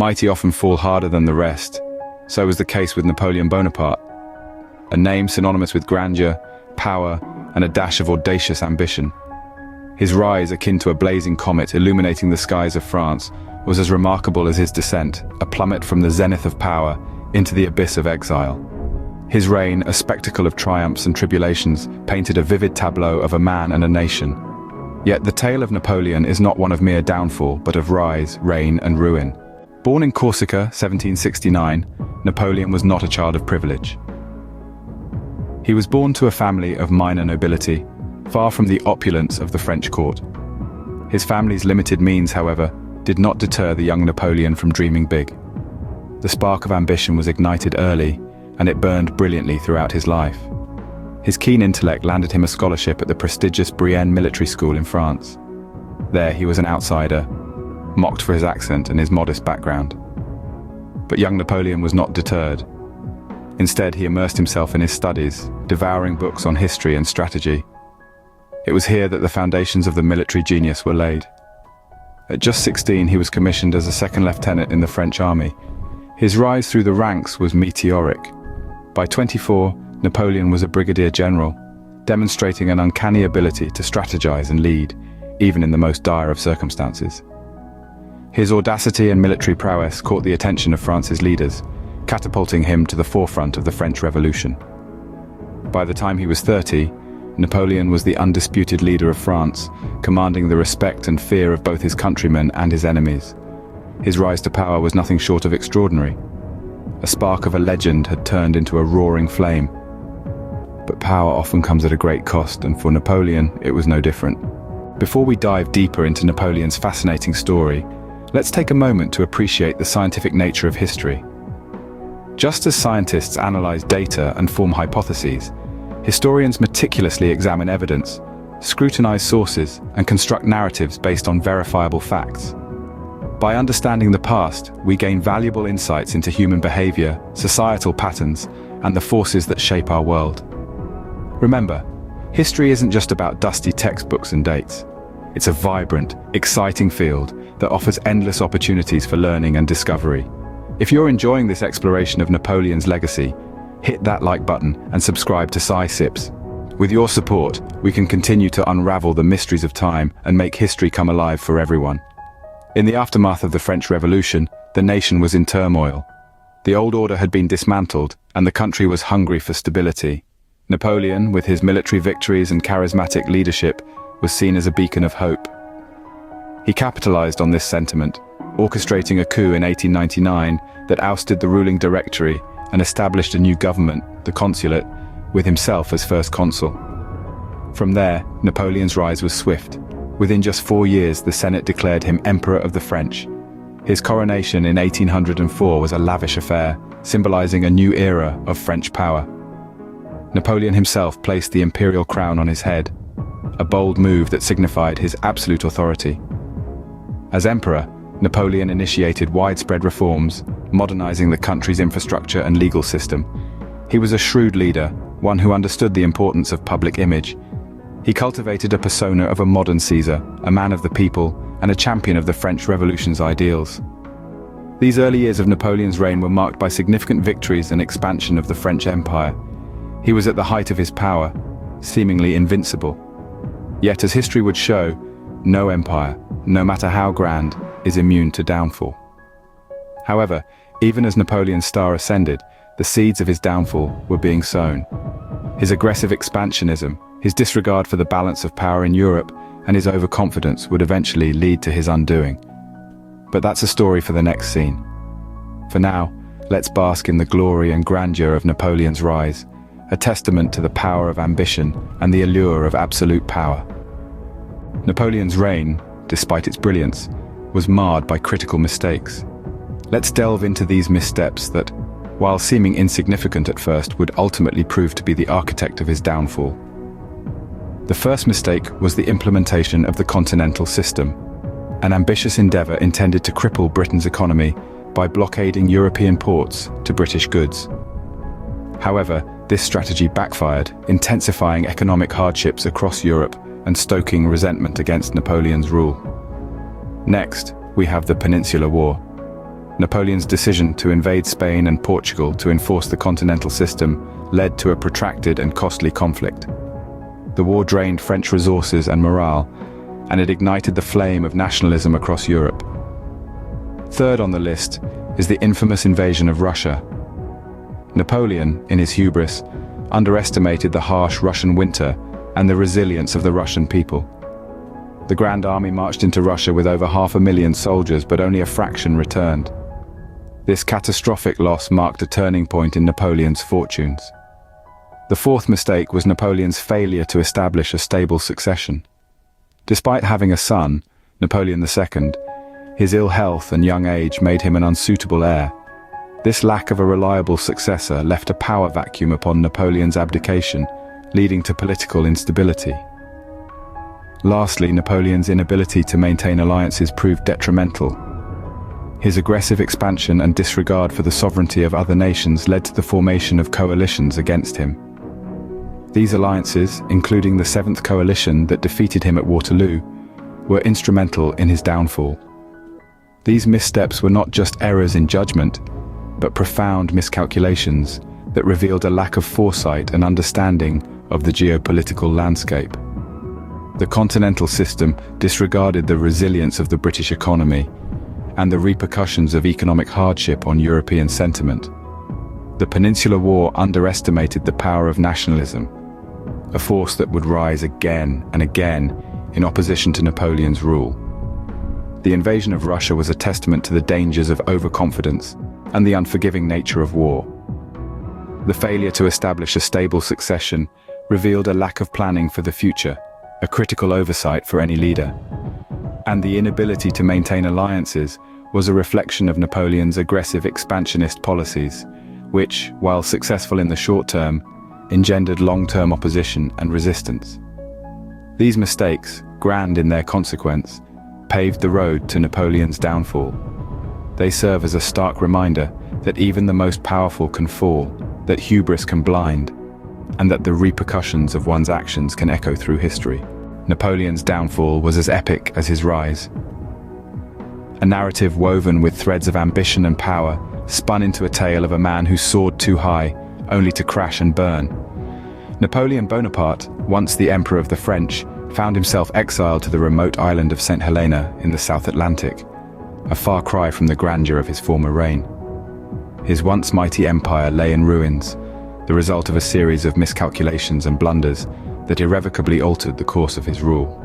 mighty often fall harder than the rest. So was the case with Napoleon Bonaparte, a name synonymous with grandeur, power, and a dash of audacious ambition. His rise, akin to a blazing comet illuminating the skies of France, was as remarkable as his descent, a plummet from the zenith of power into the abyss of exile. His reign, a spectacle of triumphs and tribulations, painted a vivid tableau of a man and a nation. Yet the tale of Napoleon is not one of mere downfall, but of rise, reign, and ruin. Born in Corsica, 1769, Napoleon was not a child of privilege. He was born to a family of minor nobility, far from the opulence of the French court. His family's limited means, however, did not deter the young Napoleon from dreaming big. The spark of ambition was ignited early, and it burned brilliantly throughout his life. His keen intellect landed him a scholarship at the prestigious Brienne military school in France. There he was an outsider, mocked for his accent and his modest background. But young Napoleon was not deterred. Instead, he immersed himself in his studies, devouring books on history and strategy. It was here that the foundations of the military genius were laid. At just 16, he was commissioned as a second lieutenant in the French army. His rise through the ranks was meteoric. By 24, Napoleon was a brigadier general, demonstrating an uncanny ability to strategize and lead, even in the most dire of circumstances. His audacity and military prowess caught the attention of France's leaders, catapulting him to the forefront of the French Revolution. By the time he was 30, Napoleon was the undisputed leader of France, commanding the respect and fear of both his countrymen and his enemies. His rise to power was nothing short of extraordinary. A spark of a legend had turned into a roaring flame. But power often comes at a great cost, and for Napoleon, it was no different. Before we dive deeper into Napoleon's fascinating story, let's take a moment to appreciate the scientific nature of history. Just as scientists analyze data and form hypotheses, historians meticulously examine evidence, scrutinize sources, and construct narratives based on verifiable facts. By understanding the past, we gain valuable insights into human behavior, societal patterns, and the forces that shape our world. Remember, history isn't just about dusty textbooks and dates. It's a vibrant, exciting field that offers endless opportunities for learning and discovery. If you're enjoying this exploration of Napoleon's legacy, hit that like button and subscribe to Sci Sips. With your support, we can continue to unravel the mysteries of time and make history come alive for everyone. In the aftermath of the French Revolution, the nation was in turmoil. The old order had been dismantled, and the country was hungry for stability. Napoleon, with his military victories and charismatic leadership, was seen as a beacon of hope. He capitalized on this sentiment, orchestrating a coup in 1899 that ousted the ruling directory and established a new government, the consulate, with himself as first consul. From there, Napoleon's rise was swift. Within just 4 years, the Senate declared him Emperor of the French. His coronation in 1804 was a lavish affair, symbolizing a new era of French power. Napoleon himself placed the imperial crown on his head, a bold move that signified his absolute authority. As emperor, Napoleon initiated widespread reforms, modernizing the country's infrastructure and legal system. He was a shrewd leader, one who understood the importance of public image. He cultivated a persona of a modern Caesar, a man of the people, and a champion of the French Revolution's ideals. These early years of Napoleon's reign were marked by significant victories and expansion of the French Empire. He was at the height of his power, seemingly invincible. Yet, as history would show, no empire, no matter how grand, is immune to downfall. However, even as Napoleon's star ascended, the seeds of his downfall were being sown. His aggressive expansionism, his disregard for the balance of power in Europe, and his overconfidence would eventually lead to his undoing. But that's a story for the next scene. For now, let's bask in the glory and grandeur of Napoleon's rise, a testament to the power of ambition and the allure of absolute power. Napoleon's reign, despite its brilliance, was marred by critical mistakes. Let's delve into these missteps that, while seeming insignificant at first, would ultimately prove to be the architect of his downfall. The first mistake was the implementation of the continental system, an ambitious endeavor intended to cripple Britain's economy by blockading European ports to British goods. However, this strategy backfired, intensifying economic hardships across Europe and stoking resentment against Napoleon's rule. Next, we have the Peninsular War. Napoleon's decision to invade Spain and Portugal to enforce the continental system led to a protracted and costly conflict. The war drained French resources and morale, and it ignited the flame of nationalism across Europe. Third on the list is the infamous invasion of Russia. Napoleon, in his hubris, underestimated the harsh Russian winter and the resilience of the Russian people. The Grand Army marched into Russia with over 500,000 soldiers, but only a fraction returned. This catastrophic loss marked a turning point in Napoleon's fortunes. The fourth mistake was Napoleon's failure to establish a stable succession. Despite having a son, Napoleon II, his ill health and young age made him an unsuitable heir. This lack of a reliable successor left a power vacuum upon Napoleon's abdication, leading to political instability. Lastly, Napoleon's inability to maintain alliances proved detrimental. His aggressive expansion and disregard for the sovereignty of other nations led to the formation of coalitions against him. These alliances, including the Seventh Coalition that defeated him at Waterloo, were instrumental in his downfall. These missteps were not just errors in judgment, but profound miscalculations that revealed a lack of foresight and understanding of the geopolitical landscape. The continental system disregarded the resilience of the British economy and the repercussions of economic hardship on European sentiment. The Peninsular War underestimated the power of nationalism, a force that would rise again and again in opposition to Napoleon's rule. The invasion of Russia was a testament to the dangers of overconfidence and the unforgiving nature of war. The failure to establish a stable succession revealed a lack of planning for the future, a critical oversight for any leader. And the inability to maintain alliances was a reflection of Napoleon's aggressive expansionist policies, which, while successful in the short term, engendered long-term opposition and resistance. These mistakes, grand in their consequence, paved the road to Napoleon's downfall. They serve as a stark reminder that even the most powerful can fall, that hubris can blind, and that the repercussions of one's actions can echo through history. Napoleon's downfall was as epic as his rise. A narrative woven with threads of ambition and power, spun into a tale of a man who soared too high, only to crash and burn. Napoleon Bonaparte, once the Emperor of the French, found himself exiled to the remote island of St. Helena in the South Atlantic, a far cry from the grandeur of his former reign. His once mighty empire lay in ruins, the result of a series of miscalculations and blunders that irrevocably altered the course of his rule.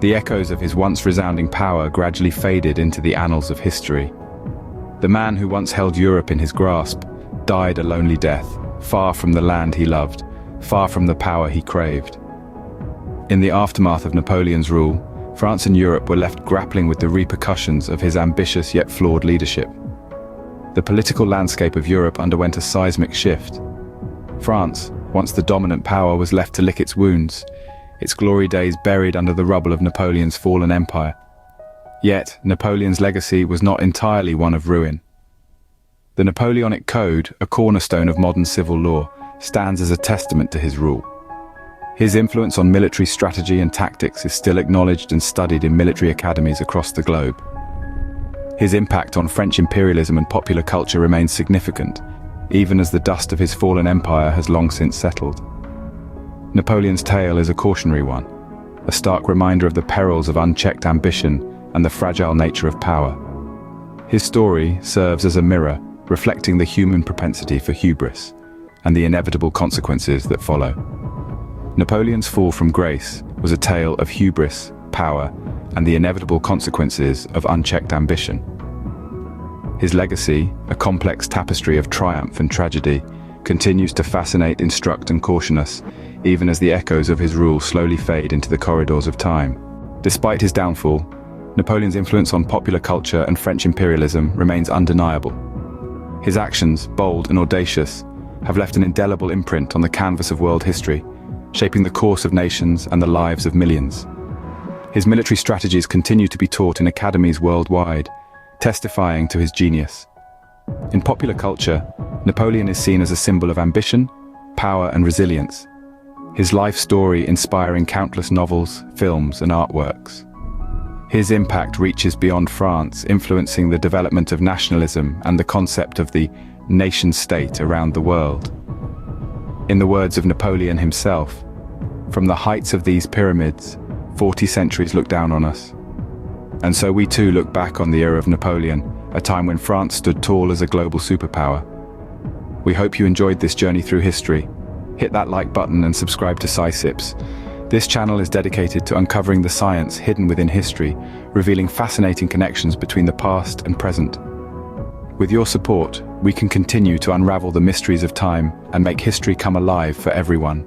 The echoes of his once resounding power gradually faded into the annals of history. The man who once held Europe in his grasp died a lonely death, far from the land he loved, far from the power he craved. In the aftermath of Napoleon's rule, France and Europe were left grappling with the repercussions of his ambitious yet flawed leadership. The political landscape of Europe underwent a seismic shift. France, once the dominant power, was left to lick its wounds, its glory days buried under the rubble of Napoleon's fallen empire. Yet, Napoleon's legacy was not entirely one of ruin. The Napoleonic Code, a cornerstone of modern civil law, stands as a testament to his rule. His influence on military strategy and tactics is still acknowledged and studied in military academies across the globe. His impact on French imperialism and popular culture remains significant, even as the dust of his fallen empire has long since settled. Napoleon's tale is a cautionary one, a stark reminder of the perils of unchecked ambition and the fragile nature of power. His story serves as a mirror, reflecting the human propensity for hubris and the inevitable consequences that follow. Napoleon's fall from grace was a tale of hubris, power, and the inevitable consequences of unchecked ambition. His legacy, a complex tapestry of triumph and tragedy, continues to fascinate, instruct, and caution us, even as the echoes of his rule slowly fade into the corridors of time. Despite his downfall, Napoleon's influence on popular culture and French imperialism remains undeniable. His actions, bold and audacious, have left an indelible imprint on the canvas of world history, shaping the course of nations and the lives of millions. His military strategies continue to be taught in academies worldwide, testifying to his genius. In popular culture, Napoleon is seen as a symbol of ambition, power, and resilience, his life story inspiring countless novels, films, and artworks. His impact reaches beyond France, influencing the development of nationalism and the concept of the nation-state around the world. In the words of Napoleon himself, "From the heights of these pyramids, 40 centuries look down on us." And so we too look back on the era of Napoleon, a time when France stood tall as a global superpower. We hope you enjoyed this journey through history. Hit that like button and subscribe to SciSips. This channel is dedicated to uncovering the science hidden within history, revealing fascinating connections between the past and present. With your support, we can continue to unravel the mysteries of time and make history come alive for everyone.